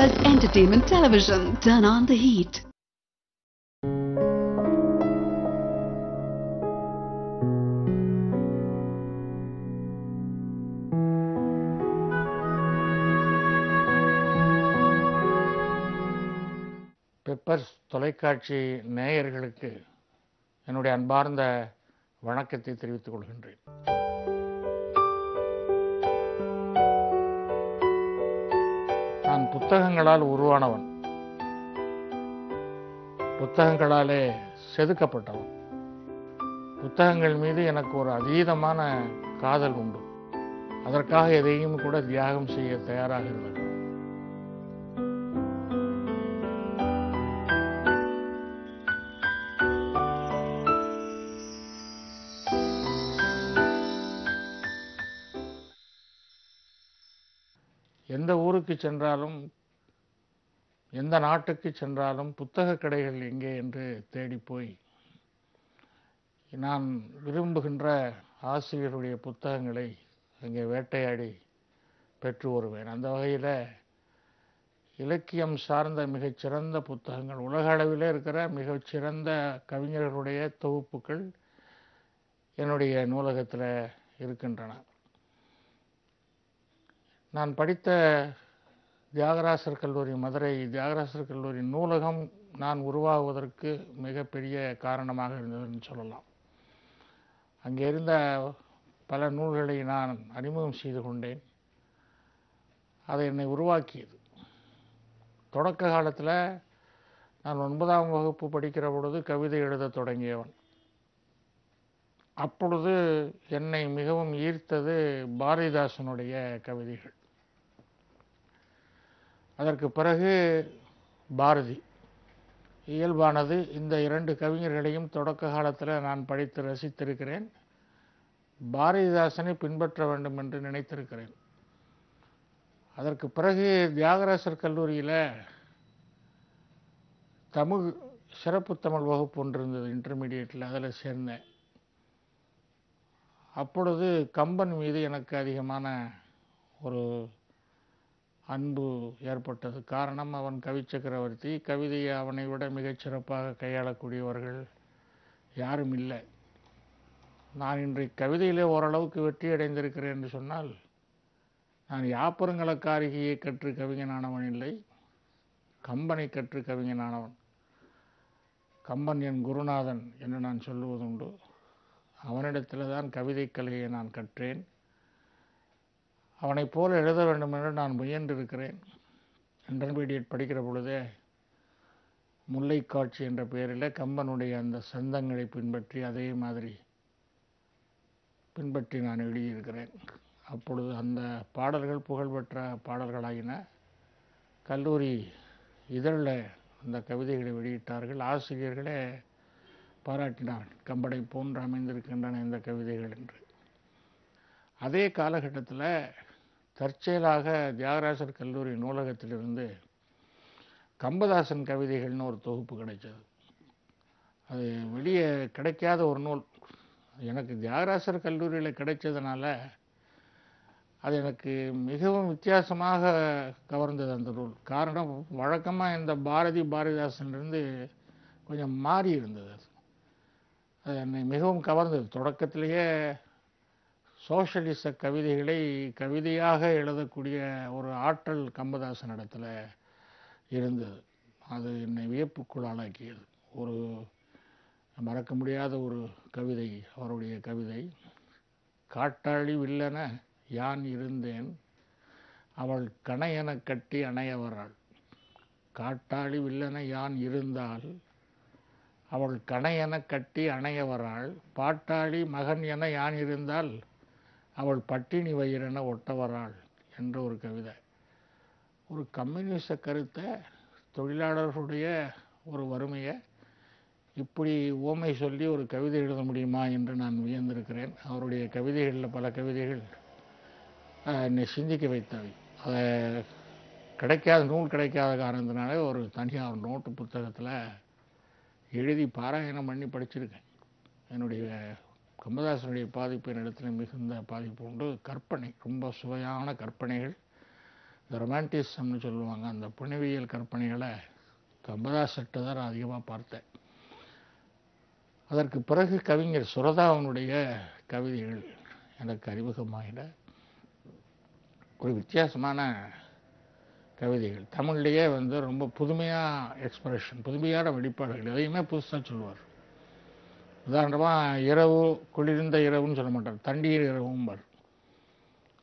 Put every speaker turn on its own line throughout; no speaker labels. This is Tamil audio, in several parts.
Buzz Entertainment Television. Turn on the heat.
Peppers தொலைக்காட்சி நேயர்களுக்கு என்னுடைய அன்பார்ந்த வணக்கத்தை தெரிவித்துக் கொள்கின்றேன். நான் புத்தகங்களால் உருவானவன், புத்தகங்களாலே செதுக்கப்பட்டவன். புத்தகங்கள் மீது எனக்கு ஒரு அதீதமான காதல் உண்டு. அதற்காக எதையும் கூட தியாகம் செய்ய தயாராக இருந்தது. எந்த ஊருக்கு சென்றாலும், எந்த நாட்டுக்கு சென்றாலும் புத்தக கடைகள் எங்கே என்று தேடி போய் நான் விரும்புகின்ற ஆசிரியருடைய புத்தகங்களை அங்கே வேட்டையாடி பெற்று வருவேன். அந்த வகையில் இலக்கியம் சார்ந்த மிகச்சிறந்த புத்தகங்கள், உலக அளவிலே இருக்கிற மிகச்சிறந்த கவிஞர்களுடைய தொகுப்புகள் என்னுடைய நூலகத்தில் இருக்கின்றன. நான் படித்த தியாகராசர் கல்லூரி, மதுரை தியாகராசர் கல்லூரி நூலகம் நான் உருவாகுவதற்கு மிகப்பெரிய காரணமாக இருந்ததுன்னு சொல்லலாம். அங்கே இருந்த பல நூல்களை நான் அறிமுகம் செய்து கொண்டேன். அதை என்னை உருவாக்கியது. தொடக்க காலத்தில் நான் 9ஆம் வகுப்பு படிக்கிற பொழுது கவிதை எழுத தொடங்கியவன். அப்பொழுது என்னை மிகவும் ஈர்த்தது பாரதிதாசனுடைய கவிதைகள். அதற்கு பிறகு பாரதி. இயல்பானது, இந்த இரண்டு கவிஞர்களையும் தொடக்க காலத்தில் நான் படித்து ரசித்திருக்கிறேன். பாரதிதாசனை பின்பற்ற வேண்டும் என்று நினைத்திருக்கிறேன். அதற்கு பிறகு தியாகராசர் கல்லூரியில் தமிழ் சிறப்பு தமிழ் வகுப்பு ஒன்று இருந்தது, இன்டர்மீடியட்டில். அதில் சேர்ந்தேன். அப்பொழுது கம்பன் மீது எனக்கு அதிகமான ஒரு அன்பு ஏற்பட்டது. காரணம், அவன் கவி சக்கரவர்த்தி. கவிதையை அவனை விட மிகச்சிறப்பாக கையாளக்கூடியவர்கள் யாரும் இல்லை. நான் இன்றைக்கு கவிதையிலே ஓரளவுக்கு வெற்றி அடைந்திருக்கிறேன் என்று சொன்னால், நான் யாப்பருங்கலக்காரிகையை கற்று கவிஞனானவன் இல்லை, கம்பனை கற்று கவிஞனானவன். கம்பன் என் குருநாதன் என்று நான் சொல்லுவதுண்டு. அவனிடத்தில் தான் கவிதை கலையை நான் கற்றேன். அவனைப் போல எழுத வேண்டும் என்று நான் முயன்றிருக்கிறேன். இன்டர்மீடியட் படிக்கிற பொழுதே முல்லைக்காட்சி என்ற பெயரில் கம்பனுடைய அந்த சந்தங்களை பின்பற்றி அதே மாதிரி பின்பற்றி நான் எழுதியிருக்கிறேன். அப்பொழுது அந்த பாடல்கள் புகழ்பெற்ற பாடல்களாகின. கல்லூரி இதழில் அந்த கவிதைகளை வெளியிட்டார்கள். ஆசிரியர்களே பாராட்டினார்கள், கம்பனை போன்று அமைந்திருக்கின்றன இந்த கவிதைகள் என்று. அதே காலகட்டத்தில் தற்செயலாக தியாகராசர் கல்லூரி நூலகத்திலிருந்து கம்பதாசன் கவிதைகள்னு ஒரு தொகுப்பு கிடைச்சது. அது வெளியே கிடைக்காத ஒரு நூல். எனக்கு தியாகராசர் கல்லூரியில் கிடைச்சதுனால அது எனக்கு மிகவும் வித்தியாசமாக கவர்ந்தது அந்த நூல். காரணம், வழக்கமாக இந்த பாரதிதாசன்லேருந்து கொஞ்சம் மாறி இருந்தது. அது என்னை மிகவும் கவர்ந்தது. தொடக்கத்திலேயே சோஷலிச கவிதைகளை கவிதையாக எழுதக்கூடிய ஒரு ஆற்றல் கம்பதாசன் இடத்துல இருந்தது. அது என்னை வியப்புக்குள் ஆளாக்கியது. ஒரு மறக்க முடியாத ஒரு கவிதை, அவருடைய கவிதை. காட்டாளி வில்லென யான் இருந்தேன், அவள் கணையென கட்டி அணைய வராள். காட்டாளி வில்லென யான் இருந்தால் அவள் கணையென கட்டி அணைய வராள். பாட்டாளி மகன் என யான் இருந்தால் அவள் பட்டினி வயிறென ஒட்ட வராள் என்ற ஒரு கவிதை. ஒரு கம்யூனிச கருத்தை, தொழிலாளர்களுடைய ஒரு வறுமையை இப்படி ஓமை சொல்லி ஒரு கவிதை எழுத முடியுமா என்று நான் வியந்திருக்கிறேன். அவருடைய கவிதைகளில் பல கவிதைகள் என்னை சிந்திக்க வைத்தவை. அதை நூல் கிடைக்காத காரணத்தினால ஒரு தனியாக நோட்டு புத்தகத்தில் எழுதி பாராயணம் பண்ணி படிச்சிருக்கேன். என்னுடைய கம்பதாசனுடைய பாதிப்பு என்னிடத்தில் மிகுந்த பாதிப்பு உண்டு. கற்பனை, ரொம்ப சுவையான கற்பனைகள். இந்த ரொமான்டிசம்னு சொல்லுவாங்க, அந்த புனைவியல் கற்பனைகளை கம்பதாசர்கிட்ட தான் நான் அதிகமாக பார்த்தேன். அதற்கு பிறகு கவிஞர் சுரதாவனுடைய கவிதைகள் எனக்கு அறிமுகமாகின. ஒரு வித்தியாசமான கவிதைகள், தமிழ்லேயே ரொம்ப புதுமையாக எக்ஸ்பிரஷன், புதுமையான வெளிப்பாடுகள், எதையுமே புதுசாக சொல்லுவார். உதாரணமாக இரவு, குளிர்ந்த இரவுன்னு சொல்ல மாட்டார், தண்ணீர் இரவும் பார்,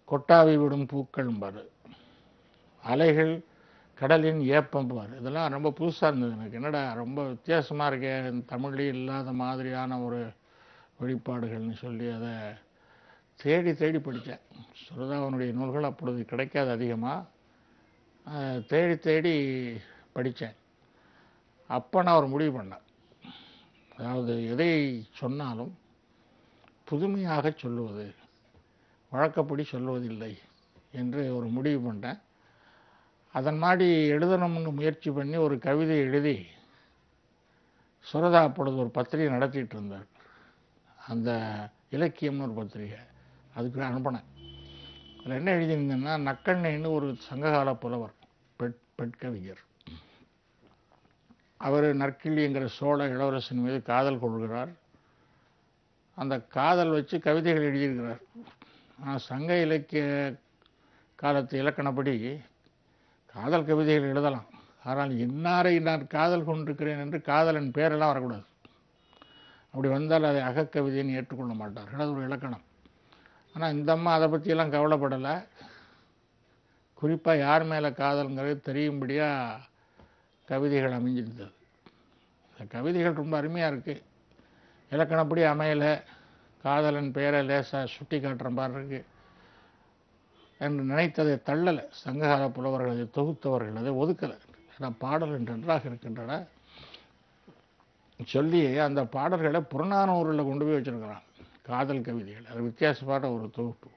கொட்டாவி விடும் பூக்கள் பார், அலைகள் கடலின் ஏப்பம் பார். இதெல்லாம் ரொம்ப புதுசாக இருந்தது எனக்கு. என்னடா ரொம்ப வித்தியாசமாக இருக்கே, தமிழ்லேயே இல்லாத மாதிரியான ஒரு வெளிப்பாடுகள்னு சொல்லி அதை தேடி தேடி படித்தேன். சுரதாவனுடைய நூல்கள் அப்பொழுது கிடைக்காது அதிகமாக, தேடி தேடி படித்தேன். அப்போ நான் ஒரு முடிவு பண்ணேன், அதாவது எதை சொன்னாலும் புதுமையாக சொல்லுவது, வழக்கப்படி சொல்லுவதில்லை என்று ஒரு முடிவு பண்ணேன். அதன் மாதிரி எழுதணும்னு முயற்சி பண்ணி ஒரு கவிதை எழுதி சுரதா அப்பொழுது ஒரு பத்திரிகை நடத்திட்டு இருந்தார், அந்த இலக்கியம்னு ஒரு பத்திரிகை, அதுக்கு அனுப்பினேன். அதில் என்ன எழுதியிருந்தேன்னா, நக்கண்ணைன்னு ஒரு சங்ககால புலவர், பெட்கவிஞர். அவர் நற்கிள்ளிங்கிற சோழ இளவரசன் மீது காதல் கொள்கிறார். அந்த காதல் வச்சு கவிதைகள் எழுதியிருக்கிறார். ஆனால் சங்க இலக்கிய காலத்து இலக்கணப்படி காதல் கவிதைகள் எழுதலாம், ஆனால் இன்னாரை நான் காதல் கொண்டிருக்கிறேன் என்று காதலன் பேரெல்லாம் வரக்கூடாது. அப்படி வந்தால் அதை அகக்கவிதைன்னு ஏற்றுக்கொள்ள மாட்டார்கள், அது ஒரு இலக்கணம். ஆனால் இந்த அம்மா அதை பற்றியெல்லாம் கவலைப்படலை. குறிப்பாக யார் மேலே காதல்ங்கிறது தெரியும்படியாக கவிதைகள் அமைஞ்சிருந்தது. இந்த கவிதைகள் ரொம்ப அருமையாக இருக்குது, இலக்கணப்படி அமையலை, காதலன் பேரை லேசாக சுட்டி காட்டுற மாதிரி இருக்குது என்று நினைத்ததை தள்ளலை. சங்ககால புலவர்கள் அதை தொகுத்தவர்கள் அதை ஒதுக்கலை. ஏன்னா பாடல் நன்றாக இருக்கின்றன சொல்லி அந்த பாடல்களை புறநானூரில் கொண்டு போய் வச்சுருக்கிறாங்க, காதல் கவிதைகள். அது வித்தியாசமான ஒரு தொகுப்பு.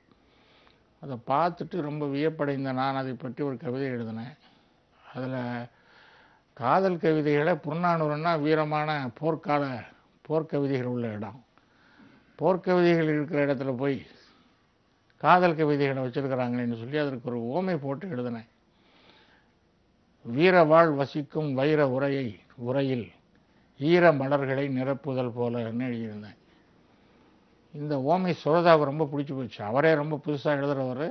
அதை பார்த்துட்டு ரொம்ப வியப்படைந்த நான் அதை பற்றி ஒரு கவிதை எழுதினேன். அதில் காதல் கவிதைகளை, புறநானூறுன்னா வீரமான போர்க்கவிதைகள் உள்ள இடம், போர்க்கவிதைகள் இருக்கிற இடத்துல போய் காதல் கவிதைகளை வச்சிருக்கிறாங்களேன்னு சொல்லி அதற்கு ஒரு ஓமை போட்டு எழுதினேன். வீரவாள் வசிக்கும் வைர உரையில் ஈர மலர்களை நிரப்புதல் போலன்னு எழுதியிருந்தேன். இந்த ஓமை சுரதாவுக்கு ரொம்ப பிடிச்சி போச்சு. அவரே ரொம்ப புதுசாக எழுதுகிறவர்,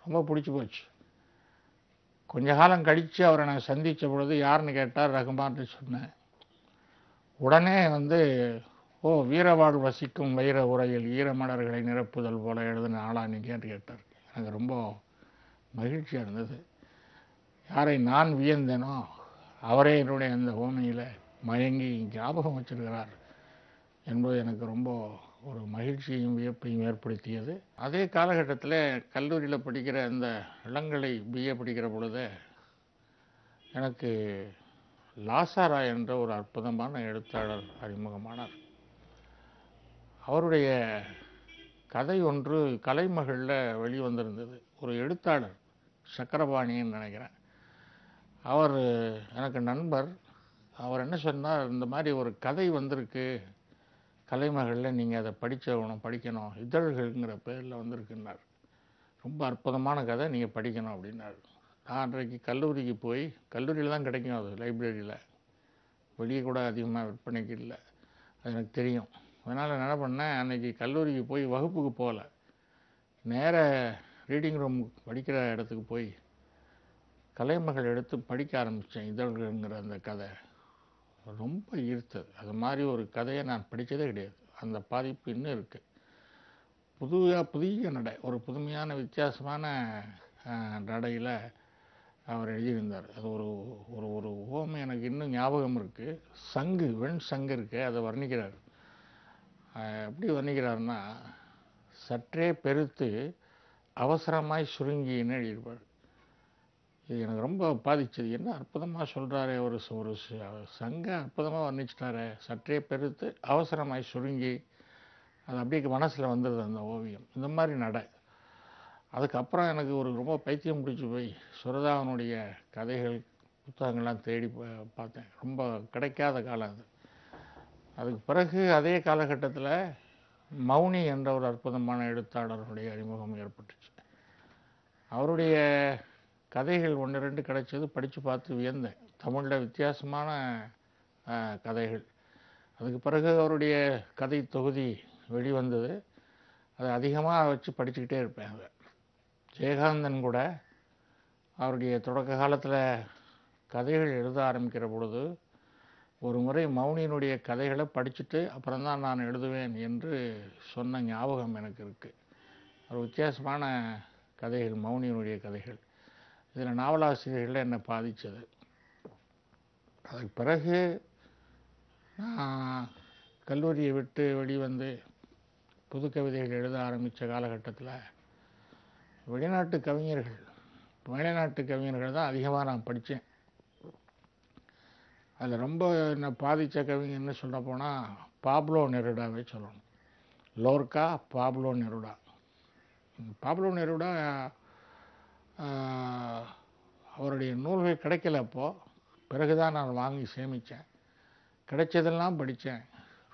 ரொம்ப பிடிச்சி போச்சு. கொஞ்ச காலம் கழித்து அவரை நான் சந்தித்த பொழுது யாருன்னு கேட்டார், ரகுமான்னு சொன்னேன். உடனே ஓ, வீரவாள் வசிக்கும் வைர உரையில் ஈரமலர்களை நிரப்புதல் போல எழுதின ஆளா நீங்கன்னு கேட்டார். எனக்கு ரொம்ப மகிழ்ச்சியாக இருந்தது. யாரை நான் வியந்தேனோ அவரே என்னுடைய அந்த ஓமையில் மயங்கி ஞாபகம் வச்சிருக்கிறார் என்பது எனக்கு ரொம்ப ஒரு மகிழ்ச்சியையும் வியப்பையும் ஏற்படுத்தியது. அதே காலகட்டத்தில் கல்லூரியில் படிக்கிற அந்த இளங்கலை பிஏ படிக்கிற பொழுது எனக்கு லாசாரா என்ற ஒரு அற்புதமான எழுத்தாளர் அறிமுகமானார். அவருடைய கதை ஒன்று கலைமகளில் வெளிவந்திருந்தது. ஒரு எழுத்தாளர், சக்கரபாணின்னு நினைக்கிறேன், அவர் எனக்கு நண்பர். அவர் என்ன சொன்னார், இந்த மாதிரி ஒரு கதை வந்திருக்கு கலைமகளில், நீங்கள் அதை படிக்கணும், இதழ்கள்ங்கிற பேரில் வந்திருக்குன்னார். ரொம்ப அற்புதமான கதை, நீங்கள் படிக்கணும் அப்படின்னாரு. நான் அன்றைக்கு கல்லூரிக்கு போய், கல்லூரியில் தான் கிடைக்கும் அது, லைப்ரரியில், வெளியே கூட அதிகமாக விற்பனைக்கு இல்லை, அது எனக்கு தெரியும். அதனால் என்ன பண்ணேன், அன்றைக்கி கல்லூரிக்கு போய் வகுப்புக்கு போகல, நேர ரீடிங் ரூம் படிக்கிற இடத்துக்கு போய் கலைமகள் எடுத்து படிக்க ஆரம்பித்தேன். இதழ்கள்ங்கிற அந்த கதை ரொம்ப ஈர்த்தது. அது மாதிரி ஒரு கதையை நான் படித்ததே கிடையாது. அந்த பாதிப்பு இன்னும் இருக்குது. புதிய நடை, ஒரு புதுமையான வித்தியாசமான நடையில் அவர் எழுதியிருந்தார். அது ஒரு ஒரு ஒரு ஓமை எனக்கு இன்னும் ஞாபகம் இருக்குது. சங்கு, வெண் சங்கு இருக்கு, அதை வர்ணிக்கிறார். எப்படி வர்ணிக்கிறார்னா, சற்றே பெருத்து அவசரமாய் சுருங்கின்னு எழுதியிருப்பார். இது எனக்கு ரொம்ப பாதிச்சது. என்ன அற்புதமாக சொல்கிறாரு, ஒரு சங்க அற்புதமாக வர்ணிச்சிட்டாரு. சற்றே பெருத்து அவசரமாய் சுருங்கி, அது அப்படியே மனசில் வந்துடுது அந்த ஓவியம். இந்த மாதிரி நடை. அதுக்கப்புறம் எனக்கு ஒரு ரொம்ப பைத்தியம் பிடிச்சி போய் சுரதாவனுடைய கதைகள் புத்தகங்கள்லாம் தேடி பார்த்தேன். ரொம்ப கிடைக்காத காலம் அது. அதுக்கு பிறகு அதே காலகட்டத்தில் மௌனி என்ற ஒரு அற்புதமான எழுத்தாளருடைய அறிமுகம் ஏற்பட்டுச்சு. அவருடைய கதைகள் 1, 2 கிடைச்சது, படித்து பார்த்து வியந்தேன். தமிழில் வித்தியாசமான கதைகள். அதுக்கு பிறகு அவருடைய கதை தொகுதி வெளிவந்தது. அதை அதிகமாக வச்சு படிச்சுக்கிட்டே இருப்பேன். அதை ஜெயகாந்தன் கூட அவருடைய தொடக்க காலத்தில் கதைகள் எழுத ஆரம்பிக்கிற பொழுது ஒரு முறை மௌனியினுடைய கதைகளை படிச்சுட்டு அப்புறம்தான் நான் எழுதுவேன் என்று சொன்ன ஞாபகம் எனக்கு இருக்குது. ஒரு வித்தியாசமான கதைகள் மௌனியினுடைய கதைகள். இதில் நாவலாசிரியர்கள் என்னை பாதித்தது. அதுக்கு பிறகு நான் கல்லூரியை விட்டு வெளிவந்து புது கவிதைகள் எழுத ஆரம்பித்த காலகட்டத்தில் வெளிநாட்டு கவிஞர்கள், வெளிநாட்டு கவிஞர்கள் தான் அதிகமாக நான் படித்தேன். அதில் ரொம்ப என்னை பாதித்த கவிஞர்னு சொல்ல போனால் பாப்லோ நெருடாவே சொல்லணும். லோர்கா, பாப்லோ நெருடா. பாப்லோ நெருடா அவருடைய நூல்கள் கிடைக்கல. அப்போது பிறகுதான் நான் வாங்கி சேமித்தேன். கிடைச்சதெல்லாம் படித்தேன்.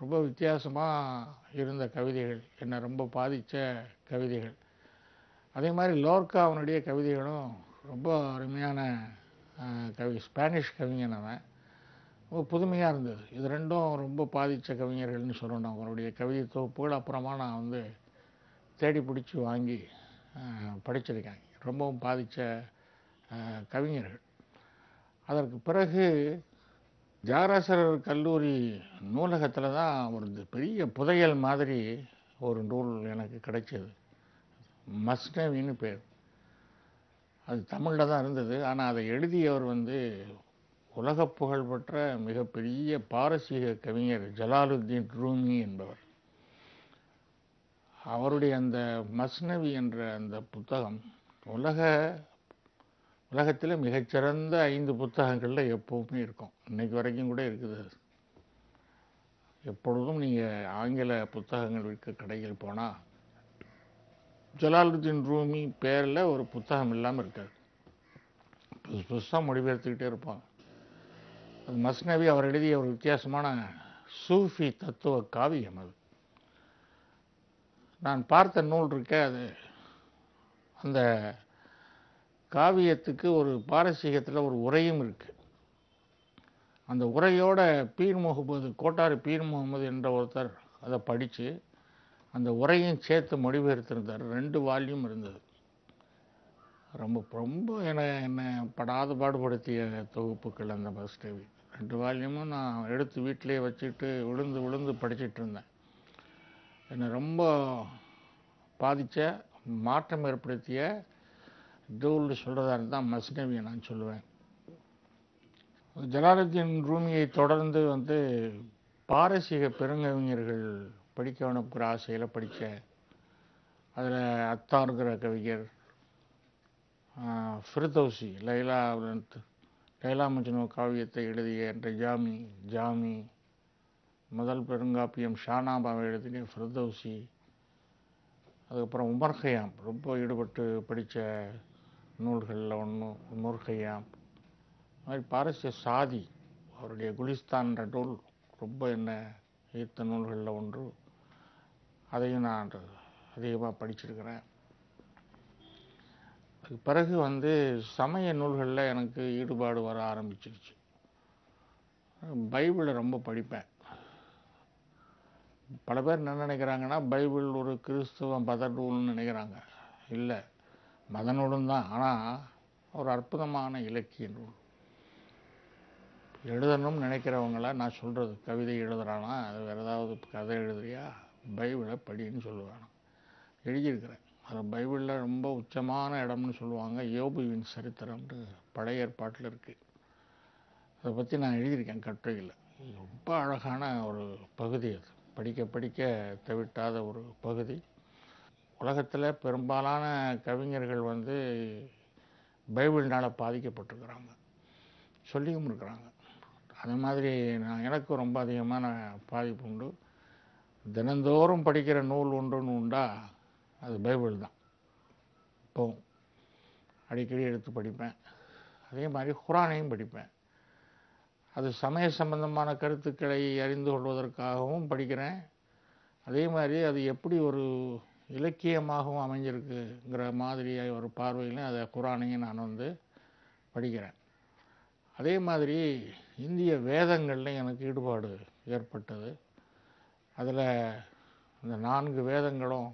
ரொம்ப வித்தியாசமாக இருந்த கவிதைகள், என்னை ரொம்ப பாதித்த கவிதைகள். அதே மாதிரி லோர்கா அவனுடைய கவிதைகளும் ரொம்ப அருமையான ஸ்பானிஷ் கவிஞன். அவன் ரொம்ப புதுமையாக இருந்தது. இது ரெண்டும் ரொம்ப பாதித்த கவிஞர்கள்னு சொல்லணும். அவருடைய கவிதை தொகுப்புகள் அப்புறமா நான் தேடி பிடிச்சி வாங்கி படிச்சிருக்கேன். ரொம்பவும் பாதித்த கவிஞர்கள். அதற்கு பிறகு தியாகராசர் கல்லூரி நூலகத்தில் தான் ஒரு பெரிய புதையல் மாதிரி ஒரு நூல் எனக்கு கிடைச்சது. மஸ்னவின்னு பேர். அது தமிழில் தான் இருந்தது. ஆனால் அதை எழுதியவர் உலக புகழ்பெற்ற மிகப்பெரிய பாரசீக கவிஞர் ஜலாலுத்தீன் ரூமி என்பவர். அவருடைய அந்த மஸ்னவி என்ற அந்த புத்தகம் உலகத்தில் மிகச்சிறந்த 5 புத்தகங்களில் எப்பவுமே இருக்கும். இன்னைக்கு வரைக்கும் கூட இருக்குது. எப்பொழுதும் நீங்கள் ஆங்கில புத்தகங்கள் விற்க கடையில் போனால் ஜலாலுத்தீன் ரூமி பேரில் ஒரு புத்தகம் இல்லாமல் இருக்காது. புதுசாக மொழிபெயர்த்துக்கிட்டே இருப்பாங்க. அது மஸ்னவி அவர் எழுதிய ஒரு வித்தியாசமான சூஃபி தத்துவ காவியம். அது நான் பார்த்த நூல் இருக்க, அது அந்த காவியத்துக்கு ஒரு பாரசீகத்தில் ஒரு உரையும் இருக்கு. அந்த உரையோட கோட்டாரி பீர் முகமது என்ற ஒருத்தர் அதை படித்து அந்த உரையும் சேர்த்து மொழிபெயர்த்திருந்தார். 2 வால்யூம் இருந்தது. ரொம்ப ரொம்ப என்னை படாத பாடுபடுத்திய தொகுப்புகள் அந்த மஸ்னவி. 2 வால்யூமும் நான் எடுத்து வீட்டிலே வச்சுட்டு விழுந்து படிச்சுட்டு இருந்தேன். என்னை ரொம்ப பாதித்த, மாற்றம் ஏற்படுத்திய நூல்னு சொல்கிறதா இருந்தால் மஸ்னவியை நான் சொல்லுவேன். ஜலாலுத்தீன் ரூமியை தொடர்ந்து பாரசீக பெருங்கவிஞர்கள் படிக்க வேணுங்கிற ஆசையில் படித்தேன். அதில் அத்தாருங்கிற கவிஞர், ஃபிர்தௌசி, லைலா மஜ்னு காவியத்தை எழுதிய என்ற ஜாமி, முதல் பெருங்காப்பியம் ஷானாபாவை எழுதிய ஃபிர்தௌசி, அதுக்கப்புறம் உமர் கய்யாம், ரொம்ப ஈடுபட்டு படித்த நூல்களில் ஒன்று உமர் கய்யாம். அது மாதிரி பாரசீக சாதி, அவருடைய குலிஸ்தான்ற நூல் ரொம்ப என்னை ஈர்த்த நூல்களில் ஒன்று. அதையும் நான் அதிகமாக படிச்சிருக்கிறேன். அதுக்கு பிறகு சமய நூல்களில் எனக்கு ஈடுபாடு வர ஆரம்பிச்சிருச்சு. பைபிளை ரொம்ப படிப்பேன். பல பேர் என்ன நினைக்கிறாங்கன்னா, பைபிள் ஒரு கிறிஸ்துவ மத நூல்னு நினைக்கிறாங்க. இல்லை, மத நூலும் தான். ஆனால் ஒரு அற்புதமான இலக்கிய நூல். எழுதணும்னு நினைக்கிறவங்கள நான் சொல்கிறது, கவிதை எழுதுறானா, அது வேறு ஏதாவது கதை எழுதுறியா, பைபிளை படின்னு சொல்லுவாங்க. எழுதியிருக்கிறேன். அது பைபிளில் ரொம்ப உச்சமான இடம்னு சொல்லுவாங்க. யோபுவின் சரித்திரம்னு பழைய ஏற்பாட்டில் இருக்குது. அதை பற்றி நான் எழுதியிருக்கேன் கட்டுரையில். ரொம்ப அழகான ஒரு பகுதி. அது படிக்க படிக்க தவிட்டாத ஒரு பகுதி. உலகத்தில் பெரும்பாலான கவிஞர்கள் பைபிள்னால் பாதிக்கப்பட்டிருக்கிறாங்க, சொல்லியும் இருக்கிறாங்க. அது மாதிரி எனக்கு ரொம்ப அதிகமான பாதிப்பு உண்டு. தினந்தோறும் படிக்கிற நூல் ஒன்றுன்னு உண்டா, அது பைபிள் தான். இப்போவும் அடிக்கடி எடுத்து படிப்பேன். அதே மாதிரி குரானையும் படிப்பேன். அது சமய சம்பந்தமான கருத்துக்களை அறிந்து கொள்வதற்காகவும் படிக்கிறேன். அதே மாதிரி அது எப்படி ஒரு இலக்கியமாகவும் அமைஞ்சிருக்குங்கிற மாதிரி ஒரு பார்வையில் அதை குரானையும் நான் படிக்கிறேன். அதே மாதிரி இந்திய வேதங்கள்லையும் எனக்கு ஈடுபாடு ஏற்பட்டது. அதில் இந்த 4 வேதங்களும்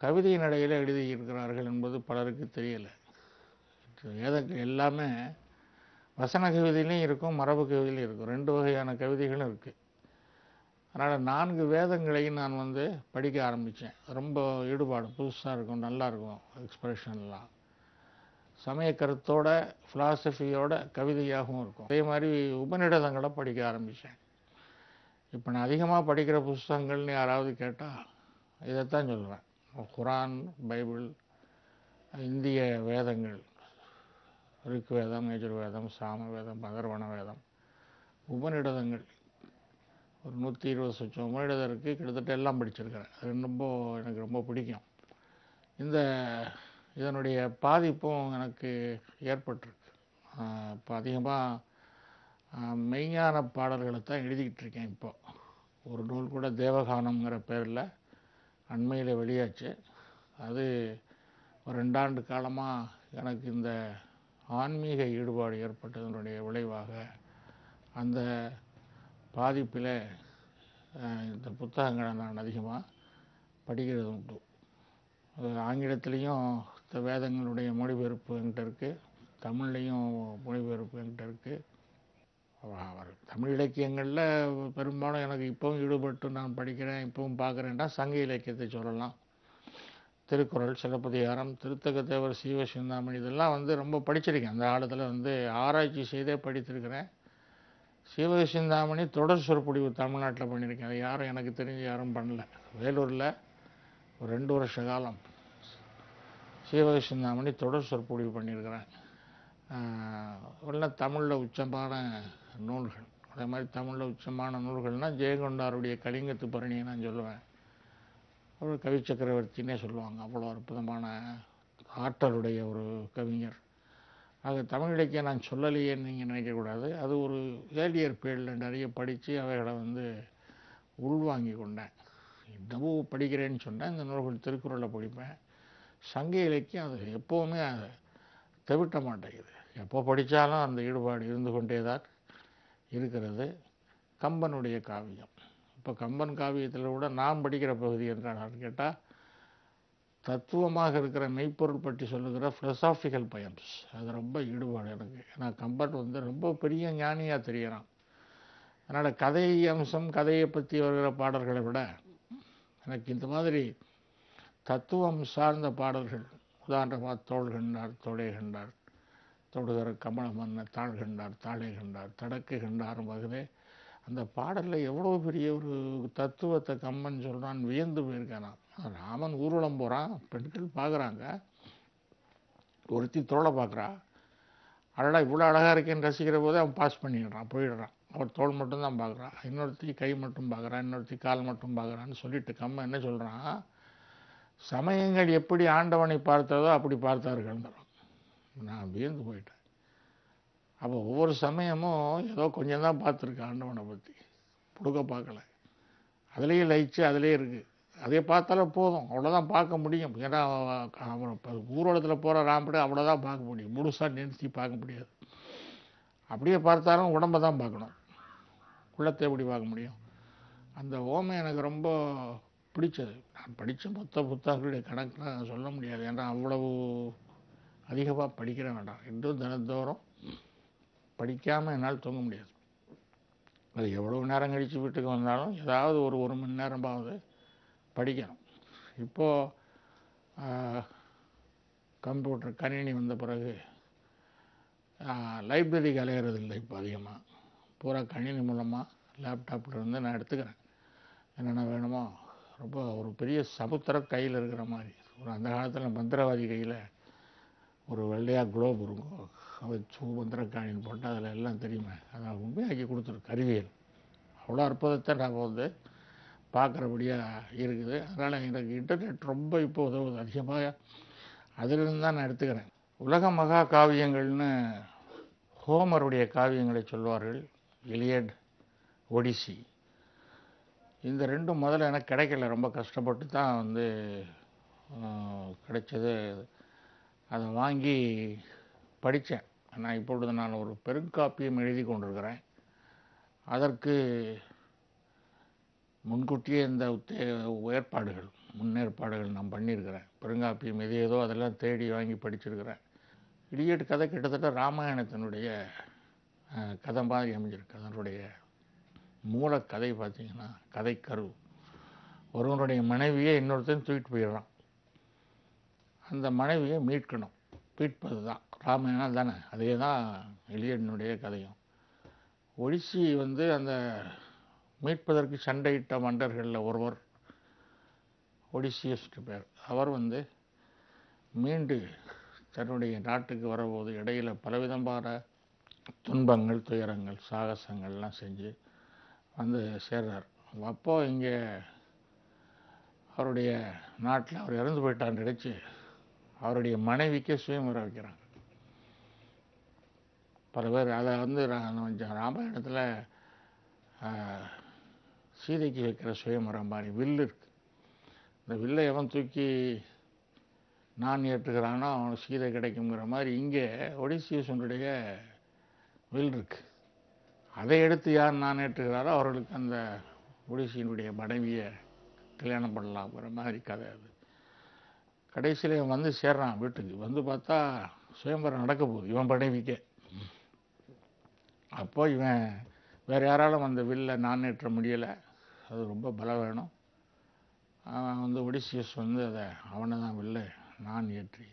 கவிதை நடையில் எழுதியிருக்கிறார்கள் என்பது பலருக்கு தெரியலை. வேதங்கள் எல்லாமே வசன கவிதையிலையும் இருக்கும், மரபு கவிதையிலையும் இருக்கும். 2 வகையான கவிதைகளும் இருக்குது. அதனால் 4 வேதங்களையும் நான் படிக்க ஆரம்பித்தேன். ரொம்ப ஈடுபாடு, புதுசாக இருக்கும், நல்லாயிருக்கும் எக்ஸ்பிரஷன்லாம். சமய கருத்தோட, ஃபிலாசபியோட கவிதையாகவும் இருக்கும். அதே மாதிரி உபநிடதங்களை படிக்க ஆரம்பித்தேன். இப்போ நான் அதிகமாக படிக்கிற புஸ்தகங்கள்னு யாராவது கேட்டால் இதைத்தான் சொல்லுவேன். குரான், பைபிள், இந்திய வேதங்கள், ரிக்வேதம், யஜுர்வேதம், சாமவேதம், அதர்வண வேதம், உபநிடதங்கள் ஒரு 120 சொச்சம் உபநிடதம் இருக்குது. கிட்டத்தட்ட எல்லாம் படிச்சிருக்கிறேன். அது எனக்கு ரொம்ப பிடிக்கும். இதனுடைய பாதிப்பும் எனக்கு ஏற்பட்டிருக்கு. இப்போ அதிகமாக மெய்ஞான பாடல்களை தான் எழுதிக்கிட்டு இருக்கேன். இப்போ ஒரு நூல் கூட தேவகானம்ங்கிற பேரில் அண்மையில் வெளியாச்சு. அது ஒரு 2 ஆண்டு காலமாக எனக்கு இந்த ஆன்மீக ஈடுபாடு ஏற்பட்டதனுடைய விளைவாக அந்த பாதிப்பில் இந்த புத்தகங்களை நான் அதிகமாக படிக்கிறது உண்டு. ஆங்கிலத்திலையும் இந்த வேதங்களுடைய மொழிபெயர்ப்பு என்கிட்ட இருக்குது, தமிழ்லையும் மொழிபெயர்ப்பு என்கிட்ட இருக்குது. தமிழ் இலக்கியங்களில் பெரும்பாலும் எனக்கு இப்போவும் ஈடுபட்டு நான் படிக்கிறேன், இப்போவும் பார்க்குறேன்னா சங்க இலக்கியத்தை சொல்லலாம். திருக்குறள், சிலப்பதிகாரம், திருத்தக்க தேவர், சீவ சிந்தாமணி இதெல்லாம் ரொம்ப படிச்சிருக்கேன். அந்த காலத்தில் ஆராய்ச்சி செய்தே படித்திருக்கிறேன். சீவ சிந்தாமணி தொடர் சொற்பொழிவு தமிழ்நாட்டில் பண்ணியிருக்கேன். அது யாரும் எனக்கு தெரிஞ்சு யாரும் பண்ணல. வேலூரில் ஒரு 2 வருஷ காலம் சீவ சிந்தாமணி தொடர் சொற்பொழிவு பண்ணியிருக்கிறேன். எல்லாம் தமிழில் உச்சமான நூல்கள். அதே மாதிரி தமிழில் உச்சமான நூல்கள்னால் ஜெயங்கொண்டாருடைய கலிங்கத்து பரணியை நான் சொல்லுவேன். அவர் கவி சக்கரவர்த்தினே சொல்லுவாங்க. அவ்வளோ அற்புதமான ஆற்றலுடைய ஒரு கவிஞர். ஆக தமிழ் இலக்கியம் நான் சொல்லலையேன்னு நீங்கள் நினைக்கக்கூடாது. அது ஒரு ஏலியர் பேரில் நிறைய படித்து அவைகளை உள்வாங்கி கொண்டேன். இன்னமும் படிக்கிறேன்னு சொன்னேன். இந்த நூல்கள் திருக்குறளை படிப்பேன். சங்க இலக்கியம் அது எப்போவுமே அதை தவிட்ட மாட்டேங்குது. எப்போ படித்தாலும் அந்த ஈடுபாடு இருந்து கொண்டே தான் இருக்கிறது. கம்பனுடைய காவியம், இப்போ கம்பன் காவியத்தில் கூட நான் படிக்கிற பகுதி என்றான்னு கேட்டால் தத்துவமாக இருக்கிற மெய்ப்பொருள் பற்றி சொல்லுகிற ஃபிலசாபிக்கல் பயம்ஸ். அது ரொம்ப ஈடுபாடு எனக்கு. ஏன்னா கம்பன் ரொம்ப பெரிய ஞானியாக தெரிகிறான். அதனால் கதை அம்சம், கதையை பற்றி வருகிற பாடல்களை விட எனக்கு இந்த மாதிரி தத்துவம் சார்ந்த பாடல்கள், உதாரணமாக தோள் கண்டார், தோளே கண்டார், தொடுகிற கமல மன்ன தாழ் கண்டார், தாளே கண்டார், தடக்கு கண்டார் வகுதே, அந்த பாடலில் எவ்வளோ பெரிய ஒரு தத்துவத்தை கம்பன் சொல்கிறான். வியந்து போயிருக்கான். ராமன் ஊர்வலம் போகிறான், பெண்கள் பார்க்குறாங்க, ஒருத்தி தோளை பார்க்குறா, அழகா இவ்வளோ அழகாக இருக்கேன்னு ரசிக்கிற போதே அவன் பாஸ் பண்ணிடுறான், போயிடுறான். அவன் தோள் மட்டும்தான் பார்க்குறான், இன்னொருத்தி கை மட்டும் பார்க்குறான், இன்னொருத்தி கால் மட்டும் பார்க்குறான்னு சொல்லிட்டு கம்பன் என்ன சொல்கிறான், சமயங்கள் எப்படி ஆண்டவனை பார்த்ததோ அப்படி பார்த்தார்கள். நான் வியந்து போயிட்டேன். அப்போ ஒவ்வொரு சமயமும் ஏதோ கொஞ்சம் தான் பார்த்துருக்கேன் ஆண்டவனை பற்றி, புடுக்க பார்க்கல. அதுலேயே லயிச்சு அதிலே இருக்குது. அதே பார்த்தாலும் போதும், அவ்வளோதான் பார்க்க முடியும். ஏன்னா அவன் இப்போ ஊர்வலத்தில் போகிற ராம்படு அவ்வளோதான் பார்க்க முடியும், முழுசாக நிறுத்தி பார்க்க முடியாது. அப்படியே பார்த்தாலும் உடம்பை தான் பார்க்கணும், உள்ளத்தை எப்படி பார்க்க முடியும். அந்த ஓமை எனக்கு ரொம்ப பிடிச்சது. நான் படித்த மொத்த புத்தகங்களுடைய கணக்கெலாம் சொல்ல முடியாது. ஏன்னா அவ்வளவு அதிகமாக படிக்கிற வேண்டாம். இன்னும் தினந்தோறும் படிக்காமல் என்னால் தூங்க முடியாது. அது எவ்வளோ நேரம் கழித்து வீட்டுக்கு வந்தாலும் ஏதாவது ஒரு மணி நேரமாவது படிக்கணும். இப்போது கம்ப்யூட்டர் கணினி வந்த பிறகு லைப்ரரிக்கு அலையிறது இல்லை. இப்போ அதிகமாக பூரா கணினி மூலமாக லேப்டாப்லேருந்து நான் எடுத்துக்கிறேன். என்னென்ன வேணுமோ. ரொம்ப ஒரு பெரிய சமுத்திரம் கையில் இருக்கிற மாதிரி. அந்த காலத்தில் மந்திரவாதி கையில் ஒரு வெள்ளையாக குளோப் இருக்கும், அதை மந்திரக்காணின்னு போட்டால் அதில் எல்லாம் தெரியுமே, அதை உண்மையாக்கி கொடுத்துருக்கு அறிவியல். அவ்வளோ அற்புதத்தை நாம் பார்க்குறபடியாக இருக்குது. அதனால் எனக்கு இன்டர்நெட் ரொம்ப இப்போ உதவுது. அதிகமாக அதிலிருந்து தான் நான் எடுத்துக்கிறேன். உலக மகா காவியங்கள்னு ஹோமருடைய காவியங்களை சொல்வார்கள், இலியட், ஒடிசி. இந்த 2ம் முதல்ல எனக்கு கிடைக்கல, ரொம்ப கஷ்டப்பட்டு தான் கிடைச்சது. அதை வாங்கி படித்தேன். நான் இப்பொழுது நான் ஒரு பெருங்காப்பியம் எழுதி கொண்டிருக்கிறேன். அதற்கு முன்கூட்டியே இந்த முன்னேற்பாடுகள் நான் பண்ணியிருக்கிறேன். பெருங்காப்பியம் எது ஏதோ அதெல்லாம் தேடி வாங்கி படிச்சிருக்கிறேன். இடியட் கதை கிட்டத்தட்ட ராமாயணத்தினுடைய கதை மாதிரி அமைஞ்சிருக்கு. அதனுடைய மூலக்கதை பார்த்தீங்கன்னா கதைக்கரு ஒருவனுடைய மனைவியை இன்னொருத்தன் தூக்கிட்டு போயிடுறான். அந்த மனைவியை மீட்பது தான் ராமாயணம் தானே. அதே தான் எலியனுடைய கதையும். ஒடிசி அந்த மீட்பதற்கு சண்டையிட்ட மன்னர்களில் ஒருவர் ஒடிசியஸ் பேர். அவர் மீண்டு தன்னுடைய நாட்டுக்கு வரபோது இடையில பலவிதமான துன்பங்கள், துயரங்கள், சாகசங்கள்லாம் செஞ்சு சேர்றார். அப்போ இங்கே அவருடைய நாட்டில் அவர் இறந்து போயிட்டான்னு நினைச்சு அவருடைய மனைவிக்கே சுயம்பரம் வைக்கிறாங்க. பல பேர் அதை ராமாயணத்தில் சீதைக்கு வைக்கிற சுயம்பரம் மாதிரி வில்லு இருக்கு. இந்த வில்லை எவன் தூக்கி நான் ஏற்றுக்கிறானோ அவன் சீதை கிடைக்குங்கிற மாதிரி இங்கே ஒடிசியஸனுடைய வில் இருக்கு. அதை எடுத்து யார் நான் ஏற்றுக்கிறாரோ அவர்களுக்கு அந்த ஒடிசியினுடைய மனைவியை கல்யாணம் பண்ணலாம்ங்கிற மாதிரி கதை அது. கடைசியில் இவன் சேர்றான் வீட்டுக்கு. பார்த்தா சுயம்பரம் நடக்க போகுது இவன் மனைவிக்கே. அப்போ இவன் வேறு யாராலும் அந்த வில்லை நான் ஏற்ற முடியலை. அது ரொம்ப பலம் வேணும். ஒடிசியஸ் அதை அவனை தான் வில்லை நான் ஏற்றி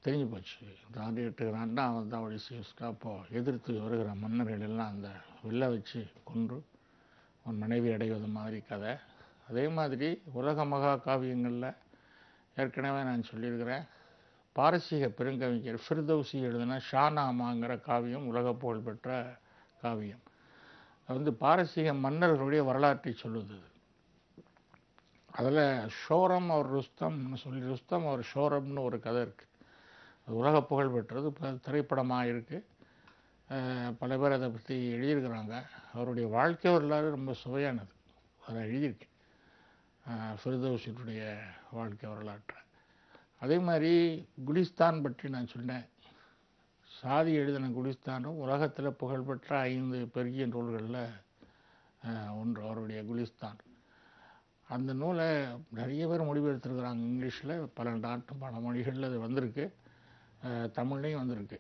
தெரிஞ்சு போச்சு. நான் ஏற்றுக்கிறான்னா அவன் தான் ஒடிசியஸ்க்கு. அப்போது எதிர்த்து வருகிற மன்னர்கள் எல்லாம் அந்த வில்லை வச்சு கொன்று அவன் மனைவி அடைவது மாதிரி கதை. அதே மாதிரி உலக மகா காவியங்களில் ஏற்கனவே நான் சொல்லியிருக்கிறேன். பாரசீக பெருங்கவிஞர் ஃபிர்தௌசி எழுதின ஷானாமாங்கிற காவியம் உலக புகழ்பெற்ற காவியம். பாரசீக மன்னர்களுடைய வரலாற்றை சொல்லுது. அதில் ஷோரம் அவர் ருஸ்தம்னு சொல்லி ருஸ்தம் அவர் ஷோரம்னு ஒரு கதை இருக்குது. அது உலக புகழ் பெற்றது. இப்போ திரைப்படமாக இருக்குது. பல பேர் அதை பற்றி எழுதியிருக்கிறாங்க. அவருடைய வாழ்க்கை வரலாறு ரொம்ப சுவையானது. அதை எழுதியிருக்கேன் ஃபிர்தௌசியுடைய வாழ்க்கை வரலாற்றை. அதே மாதிரி குலிஸ்தான் பற்றி நான் சொன்னேன். சாதி எழுதின குலிஸ்தானும் உலகத்தில் புகழ்பெற்ற 5 பெரிய நூல்களில் ஒன்று அவருடைய குலிஸ்தான். அந்த நூலை நிறைய பேர் மொழிபெயர்த்துருக்குறாங்க. இங்கிலீஷில் பல மொழிகளில் அது வந்திருக்கு. தமிழ்லையும் வந்திருக்கு.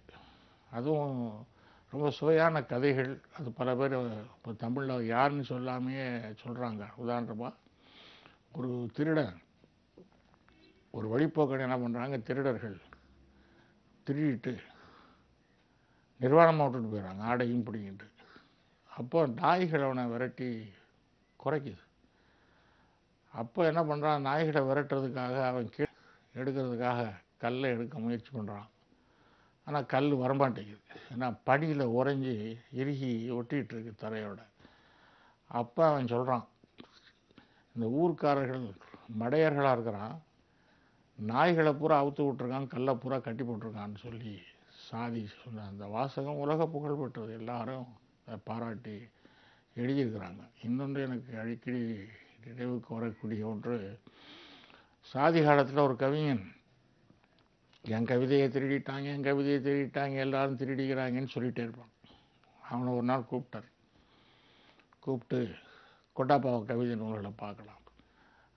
அதுவும் ரொம்ப சுவையான கதைகள். அது பல பேர் இப்போ தமிழில் யாருன்னு சொல்லாமையே சொல்கிறாங்க. உதாரணமாக ஒரு திருடன், ஒரு வழிப்போக்கன் என்ன பண்ணுறாங்க, திருடர்கள் திருடிட்டு நிர்வாணமாக விட்டுட்டு போயிடறாங்க, ஆடையும் பிடிங்கிட்டு. அப்போ நாய்கள் அவனை விரட்டி குறைக்குது. அப்போ என்ன பண்ணுறான், நாய்களை விரட்டுறதுக்காக அவன் எடுக்கிறதுக்காக கல்லை எடுக்க முயற்சி பண்ணுறான். ஆனால் கல் வரமாட்டேங்குது. ஏன்னா பனியில் உறைஞ்சி இறுகி ஒட்டிகிட்டு இருக்கு தரையோட. அப்போ அவன் சொல்கிறான், இந்த ஊர்க்காரர்கள் மடையர்களாக இருக்கிறான், நாய்களை பூரா அவுத்து விட்டுருக்கான், கல்லை பூரா கட்டி போட்டிருக்கான்னு சொல்லி சாதி சொன்ன அந்த வாசகம் உலக புகழ்பெற்றது. எல்லாரும் பாராட்டி எழுதியிருக்கிறாங்க. இன்னொன்று எனக்கு அடிக்கடி நினைவுக்கு வரக்கூடிய ஒன்று, சாதி காலத்தில் ஒரு கவிஞன் என் கவிதையை திருடிட்டாங்க எல்லாரும் திருடிக்கிறாங்கன்னு சொல்லிகிட்டே இருப்பான். அவனை ஒரு நாள் கூப்பிட்டு கொட்டாப்பாவை கவிதை நூல்களை பார்க்கலாம்.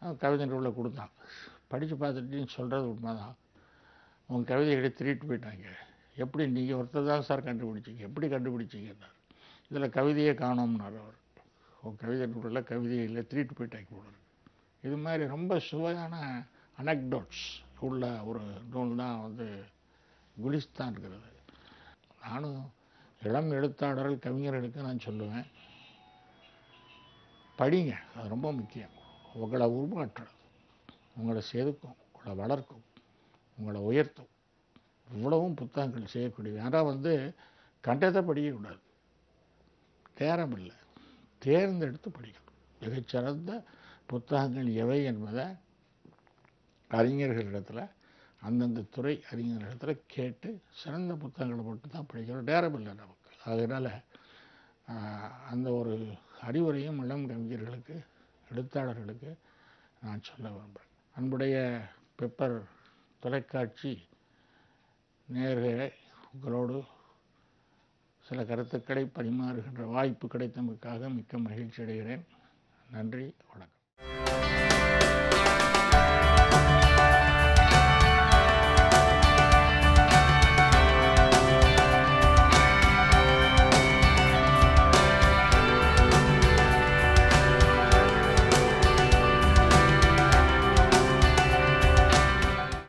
அவன் கவிதை நூலை கொடுத்தான். படித்து பார்த்துட்டு சொல்கிறது உண்மைதான், உன் கவிதைகளை திருட்டு போயிட்டாங்க. எப்படி நீங்கள் ஒருத்தர் தான் சார் கண்டுபிடிச்சிங்க, எப்படி கண்டுபிடிச்சிங்கன்னார். இதில் கவிதையே காணோம்னார் அவர். உன் கவிதை நூலில் கவிதையில் திருட்டு போயிட்டாங்க போடுறது. இது மாதிரி ரொம்ப சுவையான அனக்டோட்ஸ் உள்ள ஒரு நூல் தான் குலிஸ்தான் இருக்கிறது. நானும் இளம் எழுத்தாளர்கள் கவிஞர்களுக்கு நான் சொல்லுவேன், படிங்க, அது ரொம்ப முக்கியம். உங்களை உருமாற்றம், உங்களை செதுக்கும், உங்களை வளர்க்கும், உங்களை உயர்த்தும். இவ்வளவும் புத்தகங்கள் செய்யக்கூடியது. ஆனால் கண்டதை படிக்கக்கூடாது, நேரம் இல்லை, தேர்ந்தெடுத்து படிக்கணும். மிகச்சிறந்த புத்தகங்கள் எவை என்பதை அறிஞர்களிடத்தில், அந்தந்த துறை அறிஞர்களிடத்தில் கேட்டு சிறந்த புத்தகங்களை மட்டும் தான் படிக்கணும். நேரம் இல்லை நமக்கு. அதனால் அந்த ஒரு அறிவுரையும் இளம் கவிஞர்களுக்கு, எழுத்தாளர்களுக்கு நான் சொல்ல விரும்புகிறேன். அன்புடைய பெப்பர் தொலைக்காட்சி நேயர்களே, உங்களோடு சில கருத்துக்களை பரிமாறுகின்ற வாய்ப்பு கிடைத்தமைக்காக மிக்க மகிழ்ச்சி அடைகிறேன். நன்றி, வணக்கம்.